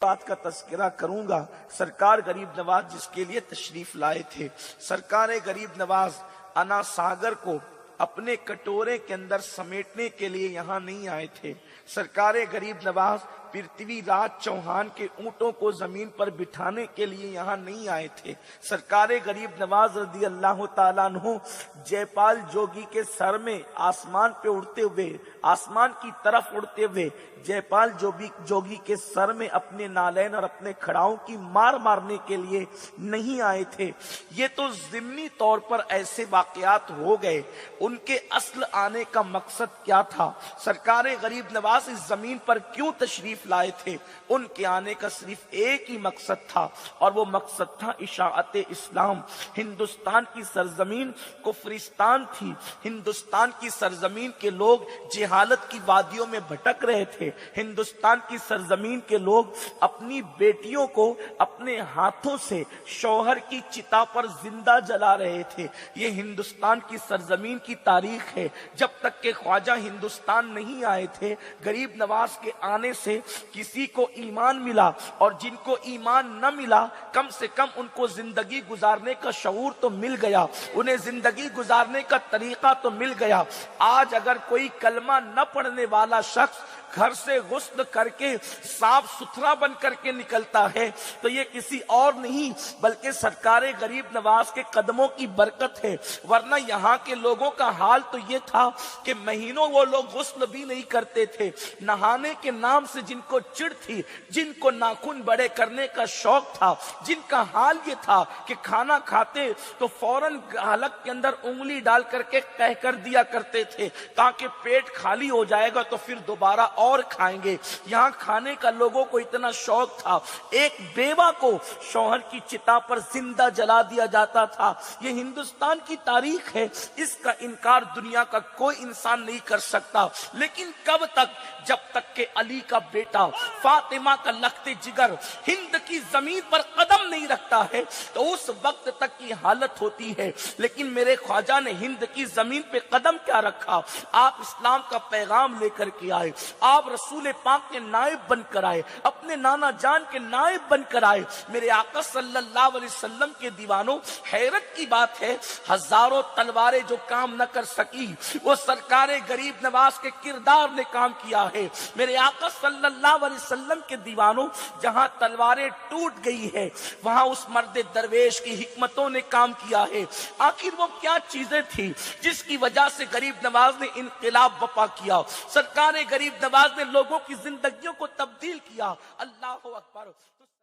بات کا تذکرہ کروں گا۔ سرکار غریب نواز جس کے لیے تشریف لائے تھے، سرکار غریب نواز انا ساگر کو اپنے کٹورے کے اندر سمیٹنے کے لیے یہاں نہیں آئے تھے۔ سرکار غریب نواز پرتھوی راج چوہان کے اونٹوں کو زمین پر بٹھانے کے لیے یہاں نہیں آئے تھے۔ سرکار غریب نواز رضی اللہ تعالیٰ عنہ جے پال جوگی کے سر میں آسمان پہ اڑتے ہوئے، آسمان کی طرف اڑتے ہوئے جے پال جوگی کے سر میں اپنے نالین اور اپنے کھڑاؤں کی مار مارنے کے لیے نہیں آئے تھے۔ یہ تو ضمنی طور پر ایسے واقعات ہو گئے، ان کے اصل آنے کا مقصد کیا تھا؟ سرکار غریب نواز اس زمین پر کیوں تشریف لائے تھے؟ ان کے آنے کا صرف ایک ہی مقصد تھا، اور وہ مقصد تھا اشاعت اسلام۔ ہندوستان کی سرزمین کفرستان تھی، ہندوستان کی سرزمین کے لوگ جہالت کی وادیوں میں بھٹک رہے تھے، ہندوستان کی سرزمین کے لوگ اپنی بیٹیوں کو اپنے ہاتھوں سے شوہر کی چتا پر زندہ جلا رہے تھے۔ یہ ہندوستان کی سرزمین کی تاریخ ہے۔ جب تک کہ خواجہ ہندوستان نہیں آئے تھے، غریب نواز کے آنے سے کسی کو ایمان ملا، اور جن کو ایمان نہ ملا کم سے کم ان کو زندگی گزارنے کا شعور تو مل گیا، انہیں زندگی گزارنے کا طریقہ تو مل گیا۔ آج اگر کوئی کلمہ نہ پڑھنے والا شخص گھر سے غسل کر کے صاف ستھرا بن کر کے نکلتا ہے تو یہ کسی اور نہیں بلکہ سرکار غریب نواز کے قدموں کی برکت ہے، ورنہ یہاں کے لوگوں کا حال تو یہ تھا کہ مہینوں وہ لوگ غسل بھی نہیں کرتے تھے۔ نہانے کے نام سے جن کو چڑ تھی، جن کو ناخن بڑے کرنے کا شوق تھا، جن کا حال یہ تھا کہ کھانا کھاتے تو فوراً حلق کے اندر انگلی ڈال کر کے کہہ کر دیا کرتے تھے تاکہ پیٹ خالی ہو جائے گا تو پھر دوبارہ اور کھائیں گے۔ یہاں کھانے کا لوگوں کو اتنا شوق تھا، ایک بیوہ کو شوہر کی چتا پر زندہ جلا دیا جاتا تھا۔ یہ ہندوستان کی تاریخ ہے، اس کا انکار دنیا کا کوئی انسان نہیں کر سکتا۔ لیکن کب تک؟ جب تک کہ علی کا بیٹا فاطمہ کا لخت جگر ہند کی زمین پر قدم نہیں رکھتا ہے تو اس وقت تک کی حالت ہوتی ہے۔ لیکن میرے خواجہ نے ہند کی زمین پہ قدم کیا رکھا؟ آپ اسلام کا پیغام لے کر کے آئے، آپ رسول پاک کے نائب بن کر آئے، اپنے نانا جان کے نائب بن کر آئے۔ میرے آقا صلی اللہ علیہ وسلم کے دیوانوں، حیرت کی بات ہے ہزاروں تلواریں جو کام نہ کر سکی وہ سرکار غریب نواز کے کردار نے کام کیا ہے۔ میرے آقا صلی اللہ علیہ وسلم کے دیوانوں، جہاں تلواریں ٹوٹ گئی ہے وہاں اس مرد درویش کی حکمتوں نے کام کیا ہے۔ آخر وہ کیا چیزیں تھی جس کی وجہ سے غریب نواز نے انقلاب برپا کیا؟ سرکار غریب نواز نے لوگوں کی زندگیوں کو تبدیل کیا۔ اللہ اکبر۔